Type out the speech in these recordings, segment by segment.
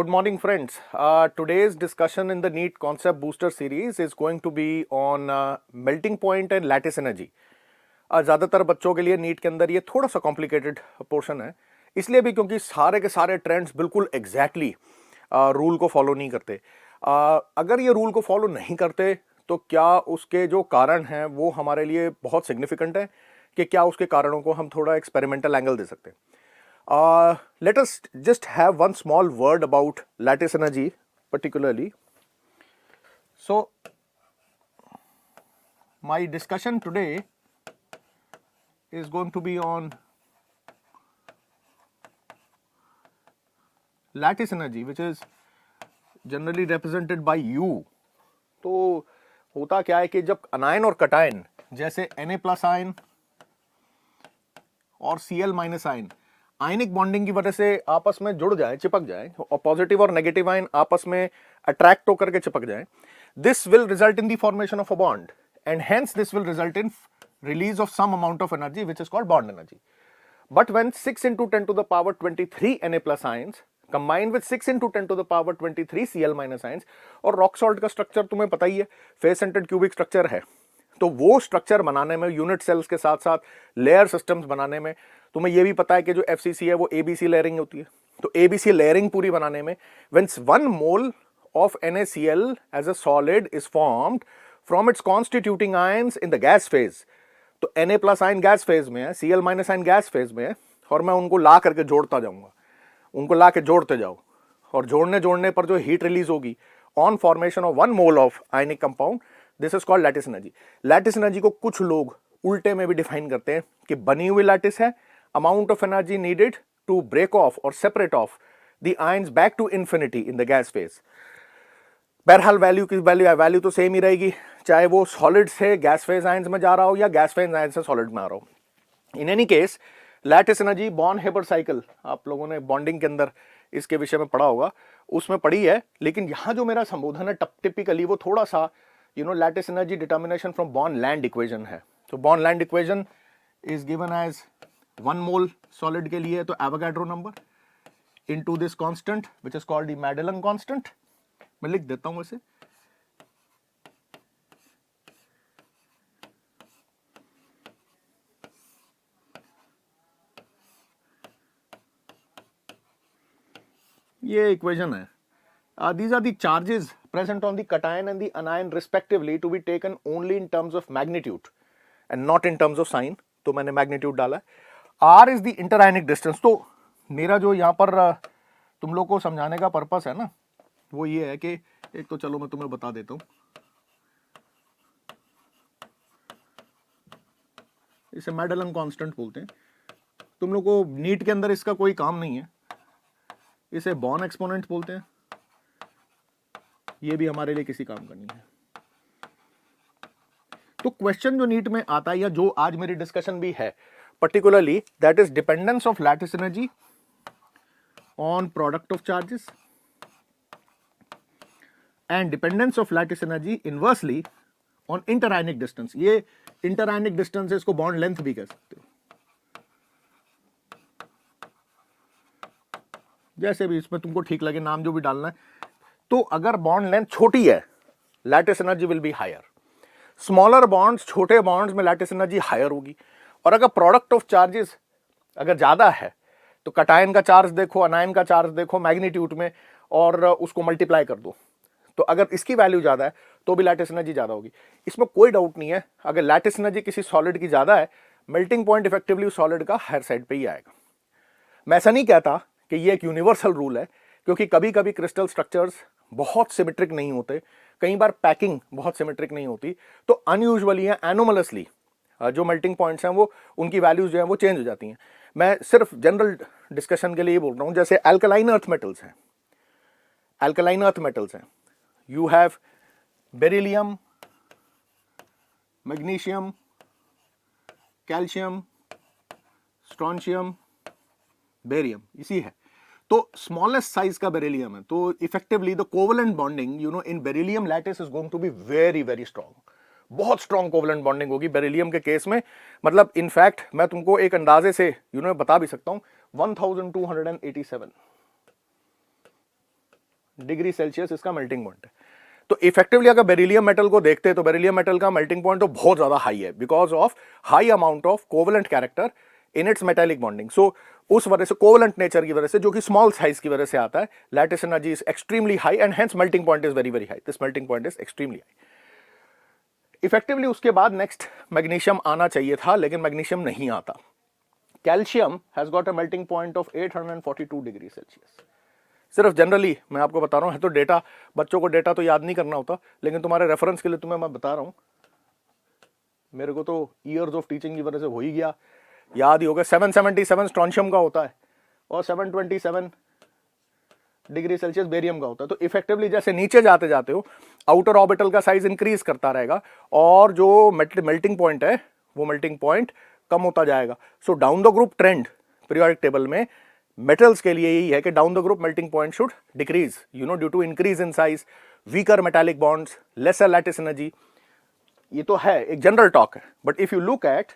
Good morning, friends. Today's discussion in the NEET Concept Booster series is going to be on melting point and lattice energy. ज़्यादातर बच्चों के लिए NEET के अंदर ये थोड़ा सा कॉम्प्लिकेटेड पोर्शन है, इसलिए भी क्योंकि सारे के सारे ट्रेंड्स बिल्कुल एग्जैक्टली रूल को फॉलो नहीं करते. अगर ये रूल को फॉलो नहीं करते तो क्या उसके जो कारण हैं वो हमारे लिए बहुत सिग्निफिकेंट है कि क्या उसके कारणों को हम थोड़ा एक्सपेरिमेंटल एंगल दे सकते हैं. Let us just have one small word about lattice energy particularly. So my discussion today is going to be on lattice energy, which is generally represented by U. तो होता क्या है कि जब अनायन और कटायन जैसे Na+ आयन और Cl- ion ionic bonding की वजह से आपस में जुड़ जाए, चिपक जाए, और पॉजिटिव और नेगेटिव आयन आपस में अट्रैक्ट होकर के चिपक जाए, this will result in the formation of a bond and hence this will result in release of some amount of energy which is called bond energy. But when 6 × 10⁻23 Na+ ions combined with 6 × 10⁻23 Cl- ions, और rock salt का structure तुम्हें पता ही है, face centred cubic structure है, तो वो structure बनाने में यूनिट सेल्स के साथ साथ लेयर सिस्टम्स बनाने में तुम्हें ये भी पता है कि जो FCC है वो ABC लेयरिंग होती है. तो ABC लेयरिंग पूरी बनाने में when 1 mole of NaCl as a solid is formed from its constituting ions in the gas phase, तो Na+ आयन गैस फेज में है, Cl- आयन गैस फेज में है, और मैं उनको ला करके जोड़ता जाऊंगा, उनको ला के जोड़ते जाओ, और जोड़ने पर जो हीट रिलीज होगी on formation of 1 mole of ionic compound, this is called lattice energy. Lattice energy को कुछ लोग उल्टे में भी डिफाइन करते हैं कि बनी हुई लैटिस है, amount of energy needed to break off और separate off the ions back to infinity in the gas phase. बहरहाल वैल्यू तो सेम ही रहेगी, चाहे वो सॉलिड से गैस फेज आयंस में जा रहा हो या गैस फेज आयंस से सॉलिड में आ रहा हो. In any case lattice energy born-Haber cycle आप लोगों ने बॉन्डिंग के अंदर इसके विषय में पढ़ा होगा, उसमें पढ़ी है, लेकिन यहां जो मेरा संबोधन है टिपिकली वो थोड़ा सा lattice energy determination from Born Lande equation है. तो Born Lande equation is given as 1 mole solid के लिए तो Avogadro number into this constant which is called the Madelung constant. मैं लिख देता हूं इसे. ये इक्वेशन है. These are the charges present on the cation and the anion respectively to be taken only in terms of magnitude and not in terms of sign. तो मैंने magnitude डाला है. R is the interionic distance. तो मेरा जो यहाँ पर तुम लोग को समझाने का पर्पस है ना, वो ये है कि एक तो चलो मैं तुम्हें बता देता हूँ, इसे मैडेलन कांस्टेंट बोलते हैं. तुम लोग को नीट के अंदर इसका कोई काम नहीं है, इसे बॉर्न एक्सपोनेंट बोलते हैं, ये भी हमारे लिए किसी काम का नहीं है. तो क्वेश्चन जो नीट में आता है या जो आज मेरी डिस्कशन भी है particularly, that is dependence of lattice energy on product of charges and dependence of lattice energy inversely on interionic distance. ये इंटरआयनिक डिस्टेंस है, इसको बॉन्ड लेंथ भी कह सकते हो, जैसे भी इसमें तुमको ठीक लगे नाम जो भी डालना है. तो अगर बॉन्ड लेंथ छोटी है lattice energy will be higher. Smaller bonds, छोटे बॉन्ड्स में लैटिस एनर्जी हायर होगी. और अगर प्रोडक्ट ऑफ चार्जेस अगर ज्यादा है तो कटायन का चार्ज देखो, अनायन का चार्ज देखो मैग्नीट्यूड में, और उसको मल्टीप्लाई कर दो, तो अगर इसकी वैल्यू ज्यादा है तो भी लैटिस एनर्जी ज्यादा होगी. इसमें कोई डाउट नहीं है, अगर लैटिस एनर्जी किसी सॉलिड की ज्यादा है, मेल्टिंग पॉइंट इफेक्टिवली सॉलिड का हायर साइड पे ही आएगा. मैं ऐसा नहीं कहता कि ये एक यूनिवर्सल रूल है, क्योंकि कभी कभी क्रिस्टल स्ट्रक्चर्स बहुत सिमेट्रिक नहीं होते, कई बार पैकिंग बहुत सिमेट्रिक नहीं होती, तो अनयूजुअली या एनोमलसली जो मेल्टिंग पॉइंट्स हैं वो उनकी वैल्यूज जो हैं वो चेंज हो जाती हैं. मैं सिर्फ जनरल डिस्कशन के लिए बोल रहा हूं. जैसे अल्कलाइन अर्थ मेटल्स हैं, अल्कलाइन अर्थ मेटल्स हैं, you have beryllium, magnesium, calcium, strontium, barium, इसी है. तो स्मॉलेस्ट साइज का बेरिलियम है, तो effectively the covalent bonding in beryllium lattice is going to be very very strong. बहुत स्ट्रॉन्ग कोवेलेंट बॉन्डिंग होगी बेरिलियम के केस में. मतलब इनफैक्ट मैं तुमको एक अंदाजे से बता भी सकता हूं, 1287 डिग्री सेल्सियस इसका मेल्टिंग पॉइंट है। तो इफेक्टिवली अगर बेरिलियम मेटल को देखते हैं तो बेरिलियम मेटल का मेल्टिंग पॉइंट तो बहुत ज्यादा हाई है because of high amount of covalent character in its metallic bonding. So उस वजह से कोवेलेंट नेचर की वजह से, जो कि स्मॉल साइज की वजह से आता है, lattice energy is extremely high and hence melting point is very very high. This melting point is extremely high. Effectively उसके बाद नेक्स्ट मैग्नीशियम आना चाहिए था, लेकिन मैग्नीशियम नहीं आता। Calcium has got a melting point of 842 degree Celsius. सिर्फ generally मैं आपको बता रहा हूं, है तो डेटा, बच्चों को डेटा तो याद नहीं करना होता, लेकिन तुम्हारे रेफरेंस के लिए तुम्हें मैं बता रहा हूं। मेरे को तो ईयर्स ऑफ टीचिंग की वजह से हो ही गया, याद ही होगा। 777 स्ट्रॉन्शियम का होता है और 727 डिग्री सेल्सियस बेरियम का होता है। तो इफेक्टिवली जैसे नीचे जाते जाते हो, आउटर ऑर्बिटल का साइज इंक्रीज करता रहेगा और जो मेल्टिंग पॉइंट है वो मेल्टिंग पॉइंट कम होता जाएगा। So down the group trend periodic table में मेटल्स के लिए यही है कि down the group melting point should decrease, due to increase in size, weaker metallic bonds, lesser lattice energy. ये तो है एक जनरल टॉक है, but if you look at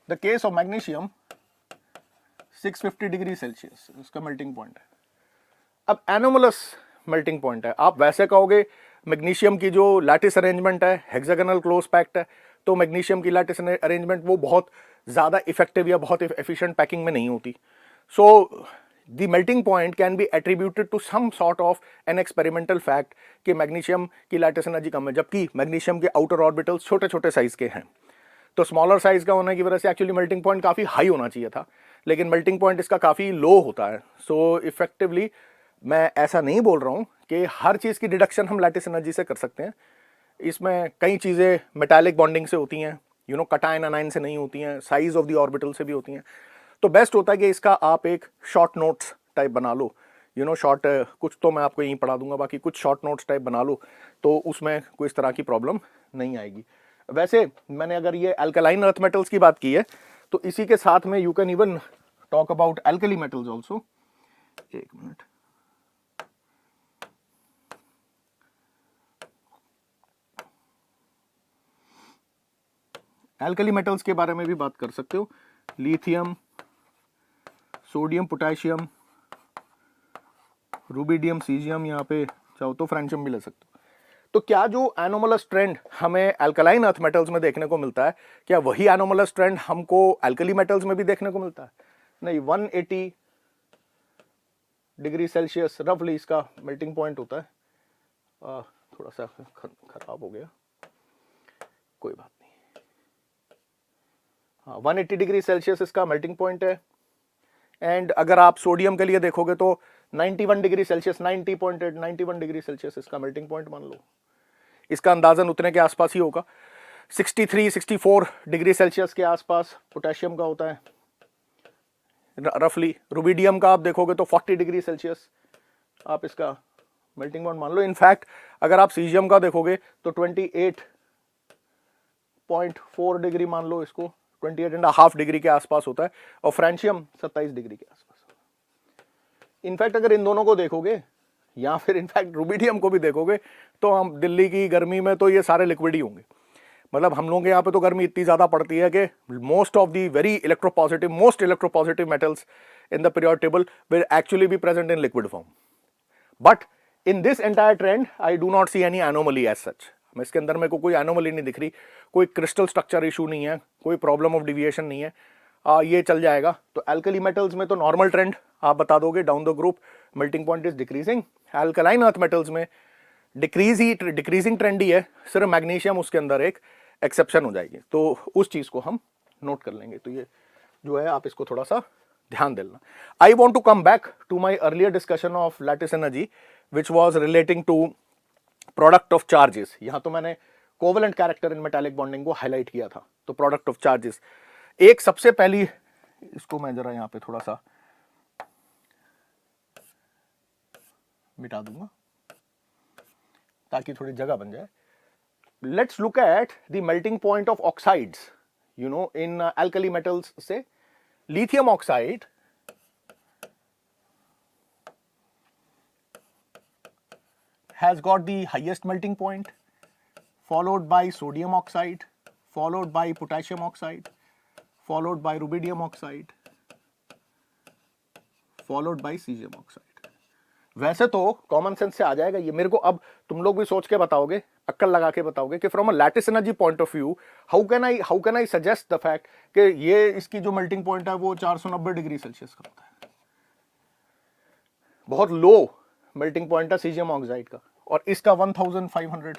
the case of magnesium, 650 degree Celsius इसका melting point है। अब anomalous melting point है। आप वैसे कहोगे मैग्नीशियम की जो लैटिस अरेंजमेंट है हेक्सागोनल क्लोज पैक्ड है, तो मैग्नीशियम की लैटिस अरेंजमेंट वो बहुत ज़्यादा इफेक्टिव या बहुत एफिशिएंट पैकिंग में नहीं होती। So the melting point can be attributed to some sort of an experimental fact कि मैग्नीशियम की लैटिस एनर्जी कम है, जबकि मैग्नीशियम के आउटर ऑर्बिटल्स छोटे छोटे साइज के हैं। तो स्मॉलर साइज का होने की वजह से एक्चुअली मेल्टिंग पॉइंट काफ़ी हाई होना चाहिए था, लेकिन मेल्टिंग पॉइंट इसका काफ़ी लो होता है। सो इफेक्टिवली मैं ऐसा नहीं बोल रहा हूँ कि हर चीज़ की डिडक्शन हम लैटिस एनर्जी से कर सकते हैं। इसमें कई चीज़ें मेटालिक बॉन्डिंग से होती हैं, कटायन अनायन से नहीं होती हैं, साइज ऑफ द ऑर्बिटल से भी होती हैं। तो बेस्ट होता है कि इसका आप एक शॉर्ट नोट्स टाइप बना लो, शॉर्ट, कुछ तो मैं आपको यहीं पढ़ा दूंगा, बाकी कुछ शॉर्ट नोट्स टाइप बना लो, तो उसमें कोई इस तरह की प्रॉब्लम नहीं आएगी। वैसे मैंने अगर ये अल्कलाइन अर्थ मेटल्स की बात की है, तो इसी के साथ में you can even talk about alkali metals also. एक मिनट, एल्कली मेटल्स के बारे में भी बात कर सकते हो। Lithium, sodium, potassium, rubidium, caesium, यहाँ पे चाहो तो फ्रेंशियम भी ले सकते हो। तो क्या जो एनोमलस ट्रेंड हमें अल्कलाइन अर्थ मेटल्स में देखने को मिलता है, क्या वही एनोमलस ट्रेंड हमको अल्कली मेटल्स में भी देखने को मिलता है? नहीं। 180 डिग्री सेल्सियस रफली इसका मेल्टिंग पॉइंट होता है। थोड़ा सा खराब हो गया, कोई बात नहीं। 180 डिग्री सेल्सियस इसका मेल्टिंग पॉइंट है। एंड अगर आप सोडियम के लिए देखोगे तो 91 डिग्री सेल्सियस, 90.8, 91 डिग्री सेल्सियस इसका मेल्टिंग पॉइंट मान लो। इसका अंदाजन उतने के आसपास ही होगा। 63, 64 डिग्री सेल्सियस के आसपास पोटेशियम का होता है रफली। रूबिडियम का आप देखोगे तो 40 डिग्री सेल्सियस आप इसका मेल्टिंग पॉइंट मान लो। इनफैक्ट अगर आप सीजियम का देखोगे तो 28.4 डिग्री मान लो इसको, 28.5 डिग्री के आसपास होता है। और फ्रेंशियम 27 डिग्री के आसपास। इनफैक्ट अगर इन दोनों को देखोगे या फिर इनफैक्ट रूबिडियम को भी देखोगे तो हम दिल्ली की गर्मी में तो ये सारे लिक्विड ही होंगे। मतलब हम लोगों के यहाँ पे तो गर्मी इतनी ज़्यादा पड़ती है कि most of the very most electropositive metals in the periodic table will actually be present in liquid form. But in this entire trend I do not see any anomaly as such. इसके अंदर मेरे को कोई anomaly नहीं दिख रही, कोई crystal structure issue नहीं है, कोई प्रॉब्लम ऑफ डिविएशन नहीं है। ये चल जाएगा। तो अल्कली मेटल्स में तो नॉर्मल ट्रेंड आप बता दोगे, down the group melting point is decreasing. Alkaline earth metals में डिक्रीजिंग ट्रेंड ही है, सिर्फ मैग्नीशियम उसके अंदर एक एक्सेप्शन हो जाएगी। तो उस चीज को हम नोट कर लेंगे। तो ये जो है आप इसको थोड़ा सा ध्यान देना। I want to come back to my earlier discussion of lattice energy which was relating to product of charges. यहां तो मैंने covalent character in metallic bonding को हाईलाइट किया था। तो प्रोडक्ट ऑफ चार्जेस, एक सबसे पहली, इसको मैं जरा यहां पे थोड़ा सा मिटा दूंगा ताकि थोड़ी जगह बन जाए। Let's look at the melting point of oxides in alkali metals. से lithium oxide has got the highest melting point, followed by sodium oxide, followed by potassium oxide, followed by rubidium oxide, followed by caesium oxide. वैसे तो common sense से आ जाएगा ये, मेरे को अब तुम लोग भी सोच के बताओगे, अक्कल लगा के बताओगे कि from a lattice energy point of view how can I suggest the fact कि ये इसकी जो मेल्टिंग पॉइंट है वो 490 डिग्री सेल्सियस का होता है, बहुत लो मेल्टिंग पॉइंट है सीजियम ऑक्साइड का, और इसका 1570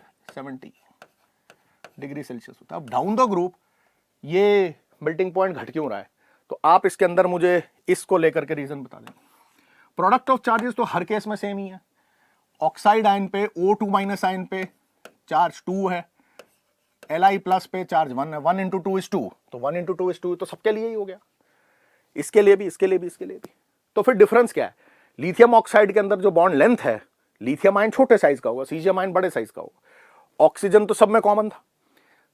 डिग्री सेल्सियस होता है। अब डाउन द ग्रुप ये मेल्टिंग पॉइंट घट क्यों रहा है, तो आप इसके अंदर मुझे इसको लेकर के रीजन बता दें। प्रोडक्ट ऑफ चार्जेस तो हर केस में सेम ही है। ऑक्साइड आयन पे O2 माइनस आयन पे चार्ज 2 है, Li प्लस पे चार्ज 1 है, 1 इंटू 2 इज 2, तो 1 इंटू 2 इज 2, तो सबके लिए ही हो गया, इसके लिए भी, इसके लिए भी, इसके लिए भी। तो फिर डिफरेंस क्या है, लिथियम ऑक्साइड के अंदर जो बॉन्ड लेंथ है, लिथियम आयन छोटे साइज का होगा, सीजियम आयन बड़े साइज का होगा, ऑक्सीजन तो सब में कॉमन था,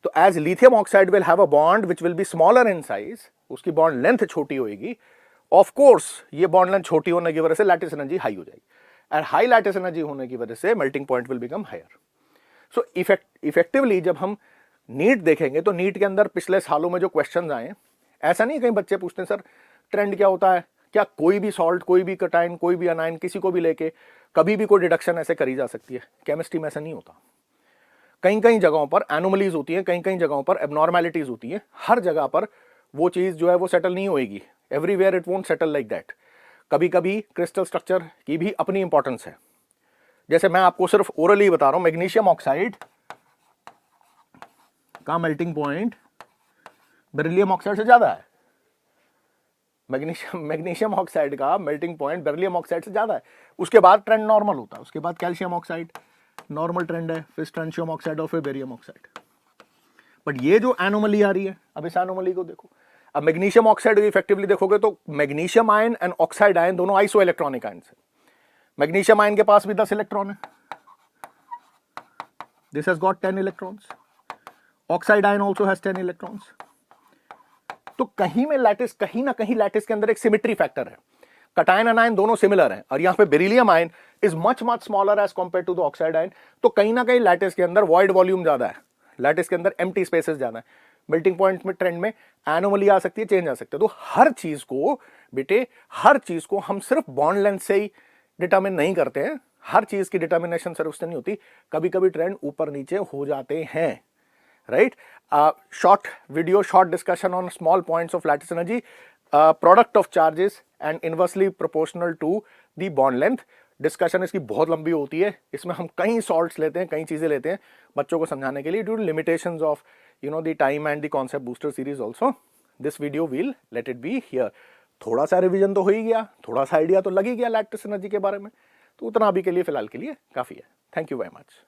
तो as lithium oxide will have a bond which will be smaller in size, उसकी बॉन्ड लेंथ छोटी होगी, ऑफ कोर्स ये बॉन्ड लेंथ छोटी होने की वजह से लैटिस एनर्जी हाई हो जाएगी, और हाई लैटिस एनर्जी होने की वजह से melting point will become higher. So effectively जब हम नीट देखेंगे तो नीट के अंदर पिछले सालों में जो क्वेश्चंस आए, ऐसा नहीं कहीं बच्चे पूछते हैं सर ट्रेंड क्या होता है, क्या कोई भी सॉल्ट, कोई भी कटाइन, कोई भी अनाइन, किसी को भी लेके कभी भी कोई डिडक्शन ऐसे करी जा सकती है, केमिस्ट्री में ऐसा नहीं होता। कहीं कहीं जगहों पर एनोमलीज होती हैं, कहीं कहीं जगहों पर एबनॉर्मेलिटीज होती हैं, हर जगह पर वो चीज़ जो है वो सेटल नहीं होएगी, everywhere it won't settle like that. कभी कभी क्रिस्टल स्ट्रक्चर की भी अपनी इंपॉर्टेंस है, जैसे मैं आपको सिर्फ ओरली बता रहा हूं, मैग्नीशियम ऑक्साइड का मेल्टिंग पॉइंट बेरिलियम ऑक्साइड से ज्यादा है, मैग्नीशियम ऑक्साइड का मेल्टिंग पॉइंट बेरिलियम ऑक्साइड से ज्यादा है। उसके बाद ट्रेंड नॉर्मल होता है, उसके बाद कैल्शियम ऑक्साइड नॉर्मल ट्रेंड है, फिर स्ट्रैंशियम ऑक्साइड और फिर बेरियम ऑक्साइड। बट ये जो एनोमली आ रही है, अब इस एनोमली को देखो, अब मैग्नीशियम ऑक्साइड इफेक्टिवली देखोगे तो magnesium ion and oxide ion दोनों आइसो इलेक्ट्रॉनिक आयन है। मैग्नीशियम आयन के पास भी 10 इलेक्ट्रॉन है, this has got 10 electrons, oxide ion also has 10 electrons. तो कहीं में लैटिस, कहीं ना कहीं लैटिस के अंदर एक सिमेट्री फैक्टर है, कटायन एनायन दोनों सिमिलर हैं, और यहां पे beryllium ion is much much smaller as compared to the oxide ion, तो कहीं ना कहीं लैटिस के अंदर वॉइड वॉल्यूम ज्यादा है, लैटिस के अंदर एम्प्टी स्पेसेस ज्यादा है, मेल्टिंग पॉइंट में ट्रेंड में एनोमली आ सकती है, चेंज आ सकता है। तो हर चीज को बेटे, हर चीज को हम सिर्फ बॉन्ड लेंथ से ही डिटरमिन नहीं करते हैं, हर चीज की डिटर्मिनेशन सिर्फ उससे नहीं होती, कभी कभी ट्रेंड ऊपर नीचे हो जाते हैं, right. Short video, short discussion on small points of lattice energy, product of charges and inversely proportional to the bond length. Discussion इसकी बहुत लंबी होती है, इसमें हम कई सॉल्ट्स लेते हैं, कई चीजें लेते हैं बच्चों को समझाने के लिए, due to limitations of the time and the concept booster series also. This video will let it be here. थोड़ा सा रिवीजन तो हो ही गया, थोड़ा सा आइडिया तो लग ही गया लैटिस एनर्जी के बारे में, तो उतना अभी के लिए फिलहाल के लिए काफी है। Thank you very much.